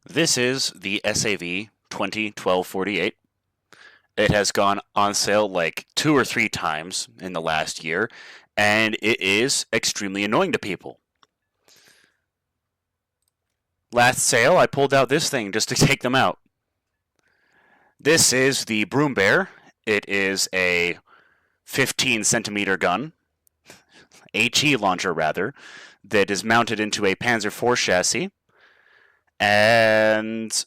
This is the SAV 2012-48. It has gone on sale like 2 or 3 times in the last year, and it is extremely annoying to people. Last sale, I pulled out this thing just to take them out. This is the Brummbar. It is a 15 centimeter gun, HE launcher rather, that is mounted into a Panzer IV chassis, and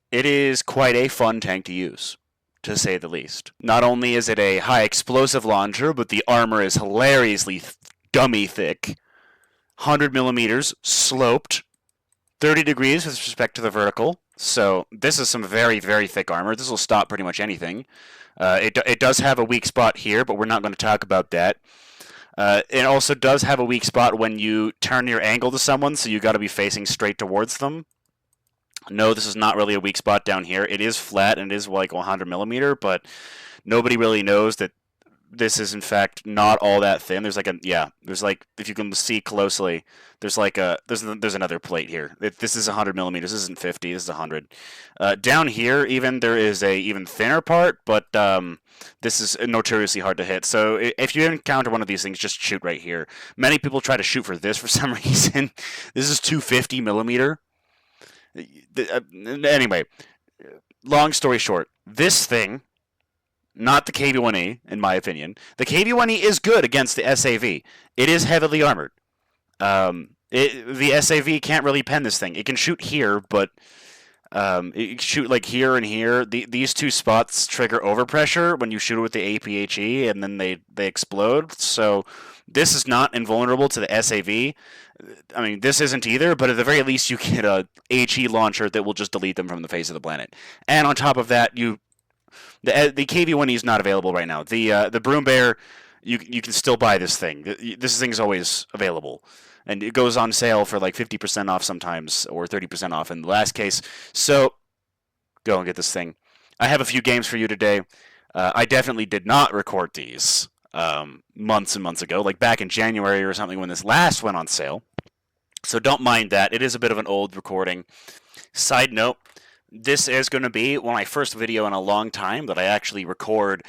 it is quite a fun tank to use, to say the least. Not only is it a high explosive launcher, but the armor is hilariously gummy thick, 100 millimeters, sloped, 30 degrees with respect to the vertical. So this is some very, very thick armor. This will stop pretty much anything. It does have a weak spot here, but we're not going to talk about that. It also does have a weak spot when you turn your angle to someone, so you got to be facing straight towards them. No, this is not really a weak spot down here. It is flat and it is like 100 millimeter, but nobody really knows that this is in fact not all that thin. There's like there's like, if you can see closely, there's like there's another plate here. This is 100 millimeters. This isn't 50. This is 100. Down here, even there is a even thinner part, but this is notoriously hard to hit. So if you encounter one of these things, just shoot right here. Many people try to shoot for this for some reason. This is 250 millimeter. Anyway, long story short, this thing, not the KV-1E, in my opinion. The KV-1E is good against the SAV. It is heavily armored. The SAV can't really pen this thing. It can shoot here, but it can shoot like here and here. These two spots trigger overpressure when you shoot it with the APHE, and then they explode. So this is not invulnerable to the SAV. I mean, this isn't either, but at the very least, you get a HE launcher that will just delete them from the face of the planet. And on top of that, the KV-1E is not available right now. The Brummbar, you can still buy this thing. This thing is always available, and it goes on sale for like 50% off sometimes, or 30% off in the last case. So go and get this thing. I have a few games for you today. I definitely did not record these months and months ago, like back in January or something when this last went on sale. So don't mind that. It is a bit of an old recording. Side note, this is going to be my first video in a long time that I actually record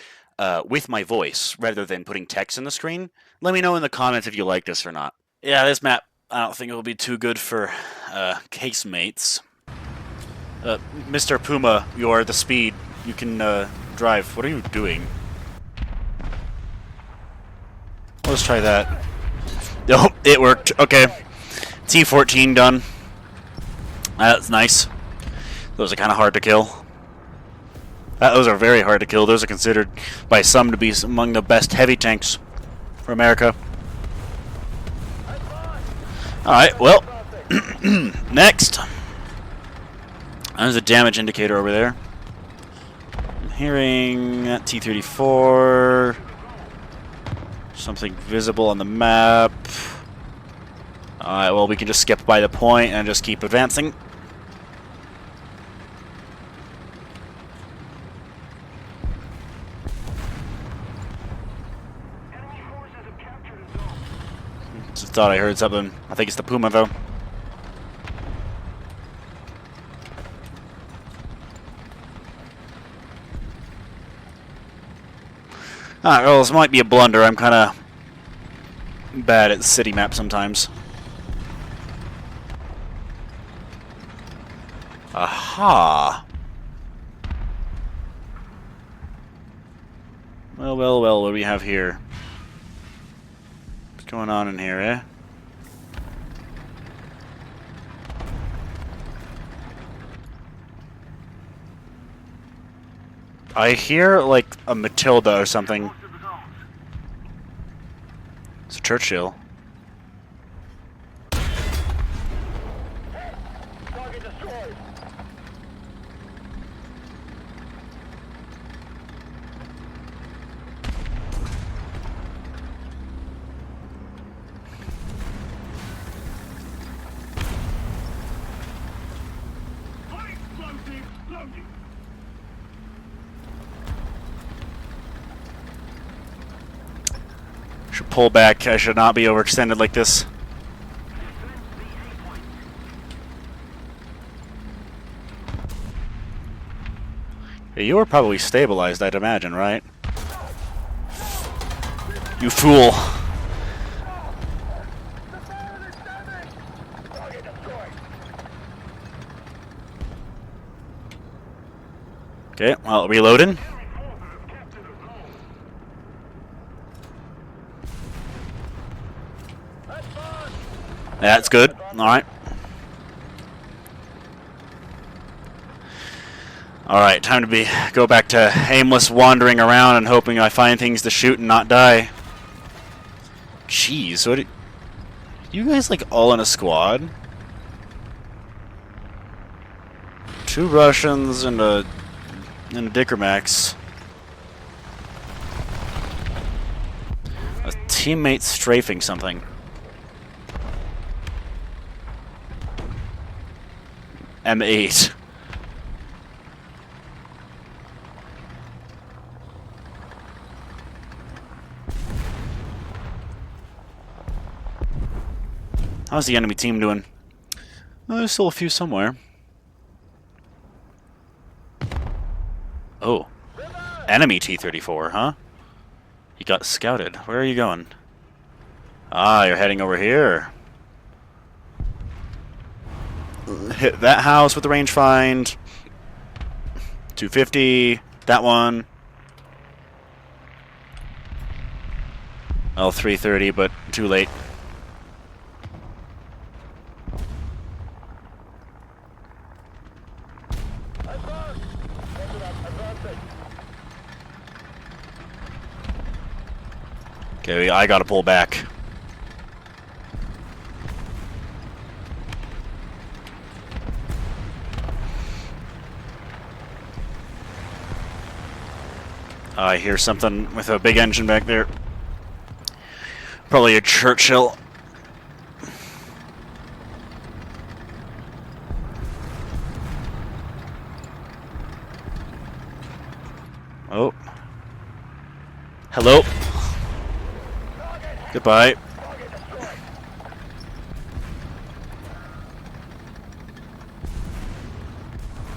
with my voice rather than putting text in the screen. Let me know in the comments if you like this or not. Yeah, this map, I don't think it will be too good for casemates. Mr. Puma, you're the speed. You can drive. What are you doing? Let's try that. Oh, it worked. Okay. T-14 done. That's nice. Those are kind of hard to kill. Those are very hard to kill. Those are considered by some to be among the best heavy tanks for America. Alright, well, next. There's a damage indicator over there. I'm hearing that T-34. Something visible on the map. Alright, well, we can just skip by the point and just keep advancing. Just thought I heard something. I think it's the Puma, though. Alright, well, this might be a blunder. I'm kind of bad at city map sometimes. Aha! Well, well, well, what do we have here? What's going on in here, eh? I hear, like, a Matilda or something. It's a Churchill. Target destroyed. Loading. Should pull back. I should not be overextended like this. Yeah, you were probably stabilized, I'd imagine, right? You fool. Okay, well, reloading. That's good. Alright. Alright, time to go back to aimless wandering around and hoping I find things to shoot and not die. Jeez, what you guys like all in a squad? 2 Russians and a Dickermax. A teammate strafing something. M8. How's the enemy team doing? Oh, there's still a few somewhere. Oh. Enemy T-34, huh? You got scouted. Where are you going? Ah, you're heading over here. Hit that house with the rangefind. 250. That one. Well, 330, but too late. Okay, I gotta pull back. I hear something with a big engine back there. Probably a Churchill. Oh. Hello. Goodbye.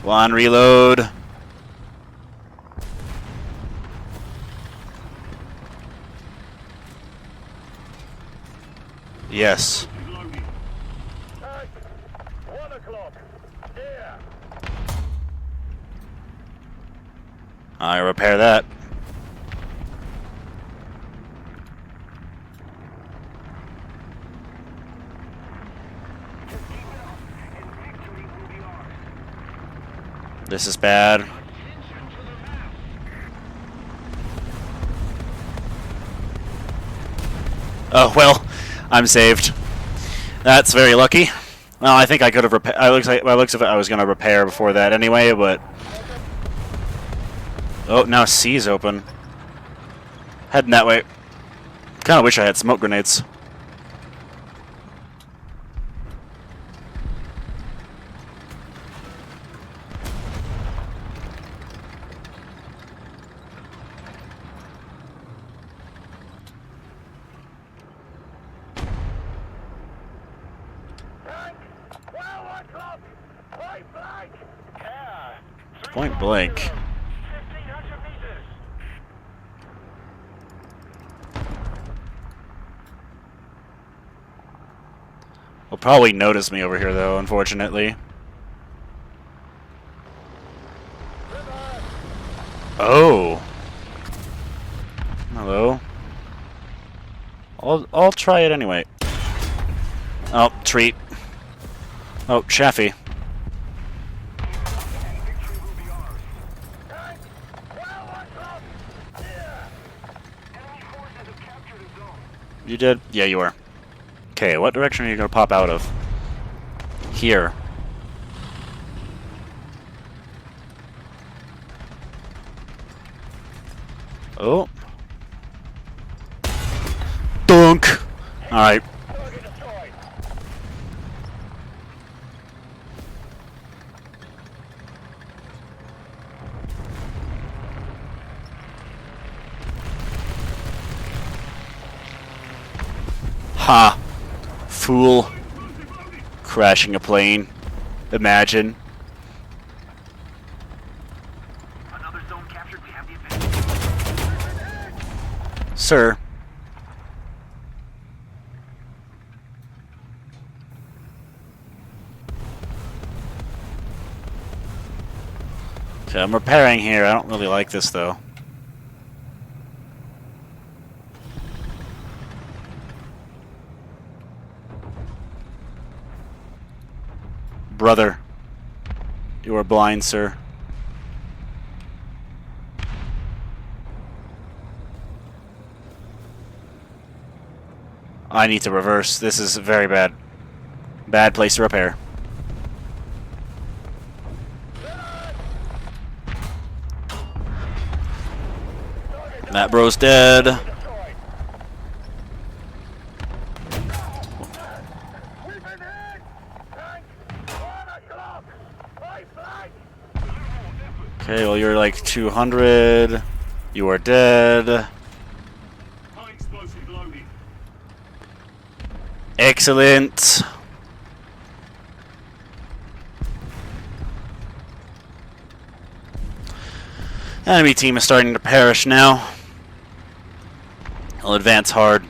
One reload. Yes. 1 o'clock. Here. I repair that. This is bad. Oh, well, I'm saved. That's very lucky. Well, I think I could have repaired. By looks of it, I was going to repair before that anyway, but... Oh, now C's open. Heading that way. Kind of wish I had smoke grenades. Point blank. 1,500 meters. Will probably notice me over here, though, unfortunately. Oh. Hello. I'll try it anyway. Oh, treat. Oh, Chaffee. You did? Yeah, you were. Okay, what direction are you going to pop out of? Here. Oh. Dunk! Alright. Ha! Fool. Crashing a plane. Imagine. Another zone captured. We have the advantage. Sir. Okay, I'm repairing here. I don't really like this, though. Brother. You are blind, sir. I need to reverse. This is very bad. Bad place to repair. That bro's dead. Destroyed. We've been hit. Tank. 1 o'clock. I flank. Okay, well you're like 200. You are dead. High explosive loaded. Excellent. Enemy team is starting to perish now. I'll advance hard.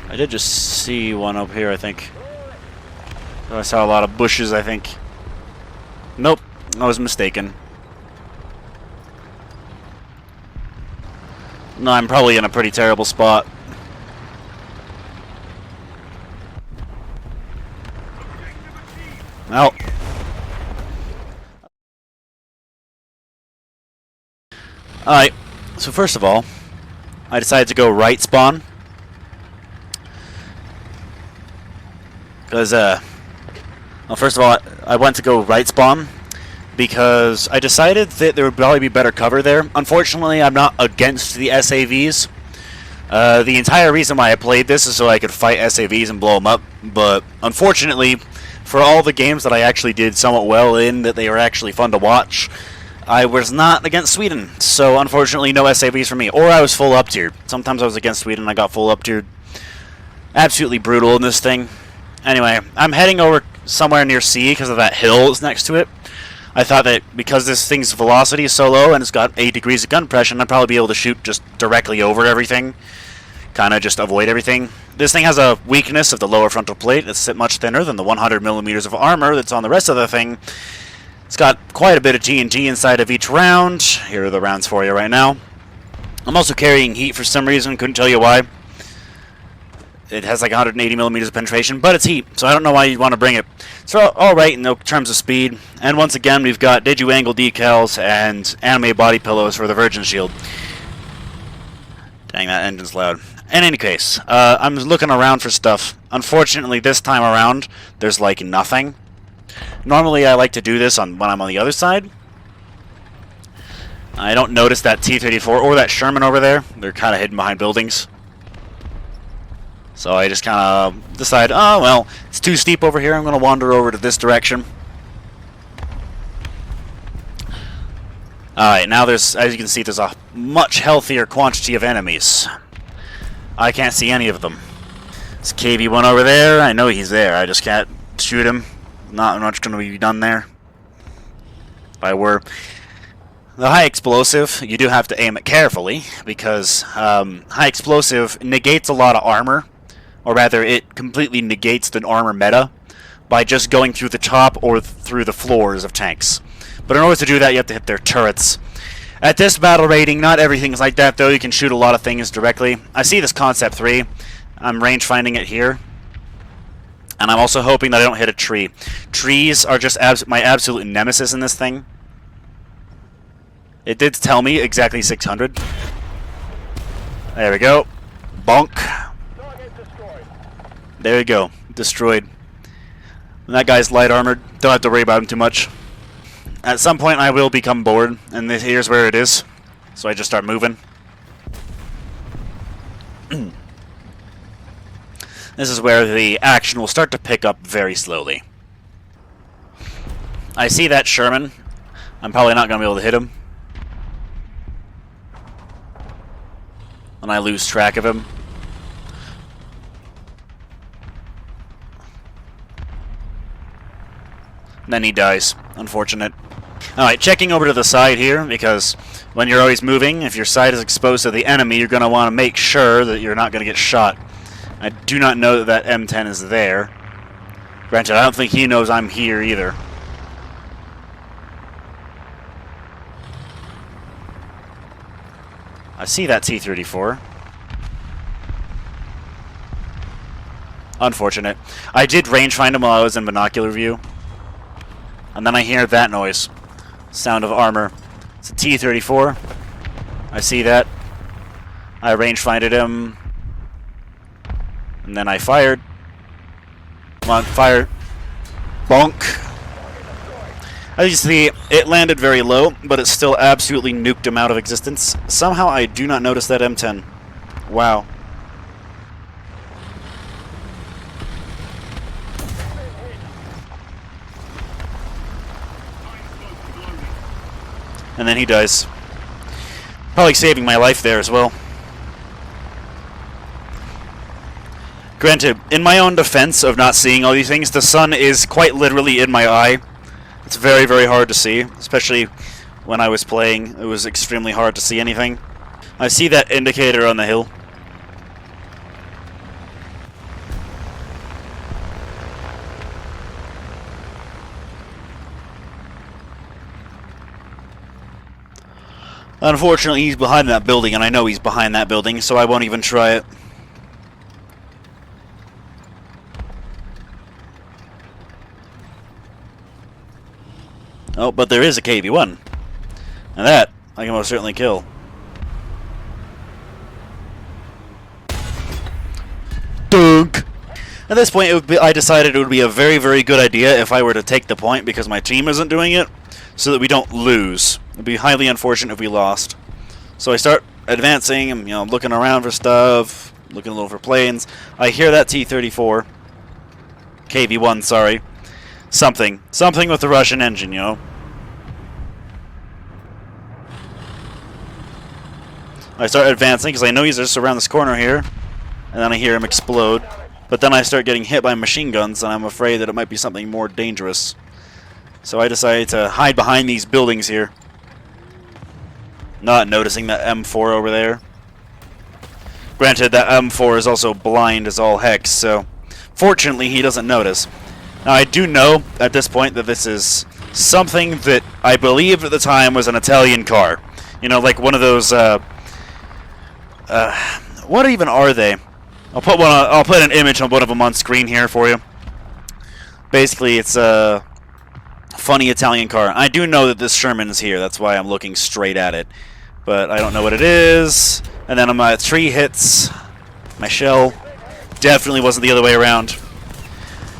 I did just see one up here, I think. I saw a lot of bushes, I think. Nope, I was mistaken. No, I'm probably in a pretty terrible spot. Well. Alright, so first of all, I decided to go right spawn. Because, well, first of all, I went to go right spawn because I decided that there would probably be better cover there. Unfortunately, I'm not against the SAVs. The entire reason why I played this is so I could fight SAVs and blow them up, but unfortunately, for all the games that I actually did somewhat well in, that they were actually fun to watch, I was not against Sweden, so unfortunately no SAVs for me. Or I was full up-tiered. Sometimes I was against Sweden and I got full up-tiered. Absolutely brutal in this thing. Anyway, I'm heading over somewhere near C because of that hill that's next to it. I thought that because this thing's velocity is so low and it's got 8 degrees of gun depression, I'd probably be able to shoot just directly over everything. Kind of just avoid everything. This thing has a weakness of the lower frontal plate. It's much thinner than the 100 millimeters of armor that's on the rest of the thing. It's got quite a bit of TNT inside of each round. Here are the rounds for you right now. I'm also carrying heat for some reason. Couldn't tell you why. It has like 180 millimeters of penetration, but it's heat, so I don't know why you'd want to bring it. So, alright in terms of speed. And once again, we've got Digi-Angle decals and anime body pillows for the Virgin Shield. Dang, that engine's loud. In any case, I'm looking around for stuff. Unfortunately, this time around, there's like nothing. Normally, I like to do this when I'm on the other side. I don't notice that T-34 or that Sherman over there. They're kind of hidden behind buildings. So I just kind of decide, oh, well, it's too steep over here. I'm going to wander over to this direction. Alright, now there's, as you can see, there's a much healthier quantity of enemies. I can't see any of them. There's KV-1 over there. I know he's there. I just can't shoot him. Not much going to be done there. If I were... The high explosive, you do have to aim it carefully, because high explosive negates a lot of armor. Or rather, it completely negates the armor meta by just going through the top or through the floors of tanks. But in order to do that, you have to hit their turrets. At this battle rating, not everything's like that, though. You can shoot a lot of things directly. I see this Concept 3. I'm range finding it here. And I'm also hoping that I don't hit a tree. Trees are just my absolute nemesis in this thing. It did tell me exactly 600. There we go. Bonk. There you go. Destroyed. And that guy's light armored. Don't have to worry about him too much. At some point I will become bored, and here's where it is. So I just start moving. This is where the action will start to pick up very slowly. I see that Sherman. I'm probably not going to be able to hit him. And I lose track of him. And then he dies. Unfortunate. Alright, checking over to the side here, because when you're always moving, if your side is exposed to the enemy, you're going to want to make sure that you're not going to get shot. I do not know that M10 is there. Granted, I don't think he knows I'm here either. I see that T-34. Unfortunate. I did range find him while I was in binocular view. And then I hear that noise. Sound of armor. It's a T-34. I see that. I range finded him. And then I fired. Come on, fire. Bonk. As you see, it landed very low, but it still absolutely nuked him out of existence. Somehow I do not notice that M10. Wow. And then he dies. Probably saving my life there as well. Granted, in my own defense of not seeing all these things, the sun is quite literally in my eye. It's very, very hard to see, especially when I was playing. It was extremely hard to see anything. I see that indicator on the hill. Unfortunately, he's behind that building, and I know he's behind that building, so I won't even try it. Oh, but there is a KV-1. And that, I can most certainly kill. Dunk! At this point, I decided it would be a very, very good idea if I were to take the point because my team isn't doing it, so that we don't lose. It would be highly unfortunate if we lost. So I start advancing, and, looking around for stuff, looking a little for planes. I hear that T-34. KV-1, sorry. Something with the Russian engine, I start advancing because I know he's just around this corner here, and then I hear him explode. But then I start getting hit by machine guns, and I'm afraid that it might be something more dangerous. So I decided to hide behind these buildings here, not noticing that M4 over there. Granted, that M4 is also blind as all heck, so fortunately he doesn't notice. Now, I do know at this point that this is something that I believed at the time was an Italian car. Like one of those, what even are they? I'll put an image on one of them on screen here for you. Basically, it's a funny Italian car. I do know that this Sherman is here. That's why I'm looking straight at it. But I don't know what it is. And then my 3 hits. My shell definitely wasn't the other way around.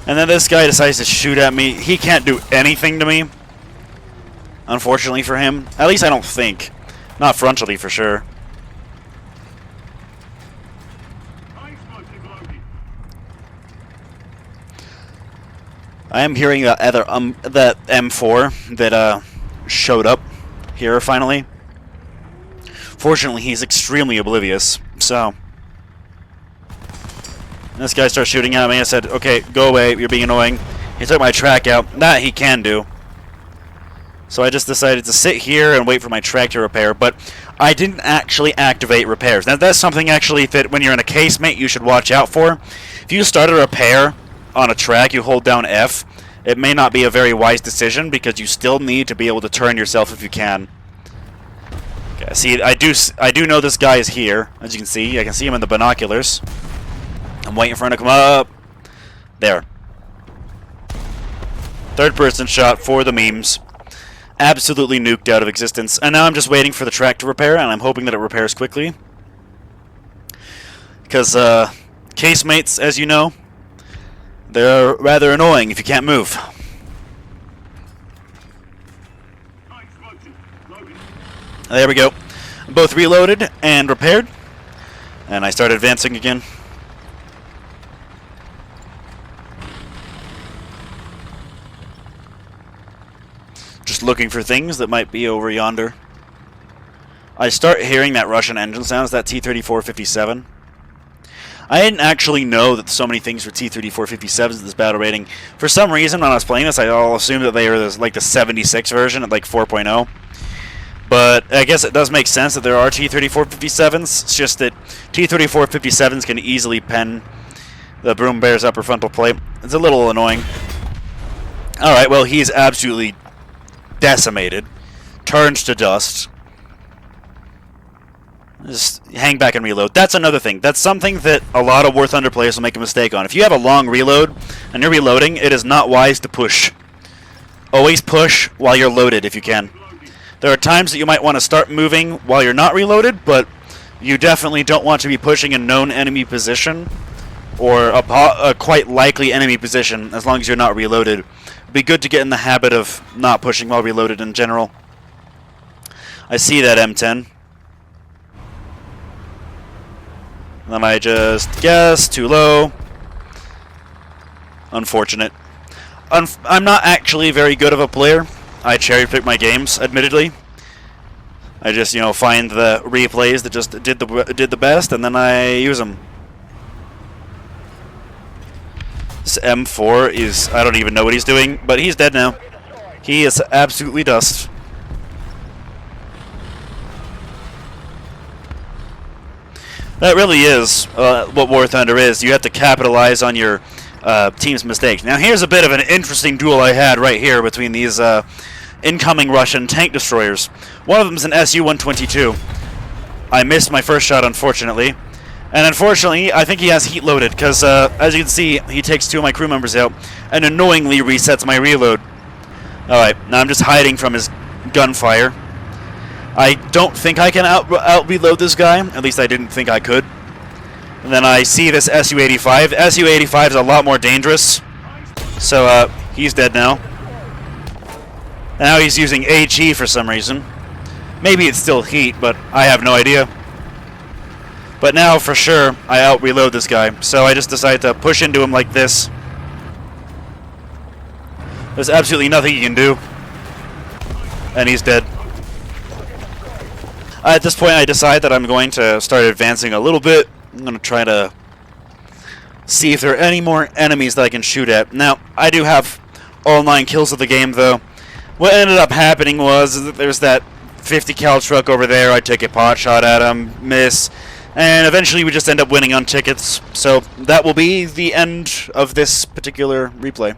And then this guy decides to shoot at me. He can't do anything to me. Unfortunately for him. At least I don't think. Not frontally for sure. I am hearing that that M4 that showed up here finally. Fortunately, he's extremely oblivious. So this guy starts shooting at me. I said, "Okay, go away. You're being annoying." He took my track out. That he can do. So I just decided to sit here and wait for my track to repair. But I didn't actually activate repairs. Now that's something actually that when you're in a casemate you should watch out for. If you start a repair on a track, you hold down F. It may not be a very wise decision because you still need to be able to turn yourself if you can. Okay, see, I do know this guy is here. As you can see, I can see him in the binoculars. I'm waiting for him to come up. There. Third person shot for the memes. Absolutely nuked out of existence. And now I'm just waiting for the track to repair, and I'm hoping that it repairs quickly. Because casemates, as you know, they're rather annoying if you can't move. There we go. Both reloaded and repaired. And I start advancing again. Just looking for things that might be over yonder. I start hearing that Russian engine sounds, that T-34-57. I didn't actually know that so many things were T-34-57s at this battle rating. For some reason, when I was playing this, I all assumed that they were like the 76 version at like 4.0. But I guess it does make sense that there are T-34-57s. It's just that T-34-57s can easily pen the Brummbar's upper frontal plate. It's a little annoying. Alright, well, he's absolutely decimated. Turned to dust. Just hang back and reload. That's another thing. That's something that a lot of War Thunder players will make a mistake on. If you have a long reload and you're reloading, it is not wise to push. Always push while you're loaded if you can. There are times that you might want to start moving while you're not reloaded, but you definitely don't want to be pushing a known enemy position or a quite likely enemy position as long as you're not reloaded. It'd be good to get in the habit of not pushing while reloaded in general. I see that M10. Then I just guessed too low. Unfortunate. I'm not actually very good of a player. I cherry-pick my games, admittedly. I just, find the replays that just did the best, and then I use them. This M4 is... I don't even know what he's doing, but he's dead now. He is absolutely dust. That really is what War Thunder is. You have to capitalize on your team's mistakes. Now here's a bit of an interesting duel I had right here between these incoming Russian tank destroyers. One of them is an Su-122. I missed my first shot, unfortunately. And unfortunately, I think he has heat loaded, because as you can see, he takes two of my crew members out and annoyingly resets my reload. Alright, now I'm just hiding from his gunfire. I don't think I can out-reload this guy. At least I didn't think I could. And then I see this Su-85. Su-85 is a lot more dangerous. So, he's dead now. Now he's using HE for some reason. Maybe it's still heat, but I have no idea. But now, for sure, I out-reload this guy. So I just decided to push into him like this. There's absolutely nothing he can do. And he's dead. At this point, I decide that I'm going to start advancing a little bit. I'm going to try to see if there are any more enemies that I can shoot at. Now, I do have all 9 kills of the game, though. What ended up happening was that there's that 50 cal truck over there. I take a pot shot at him, miss, and eventually we just end up winning on tickets. So that will be the end of this particular replay.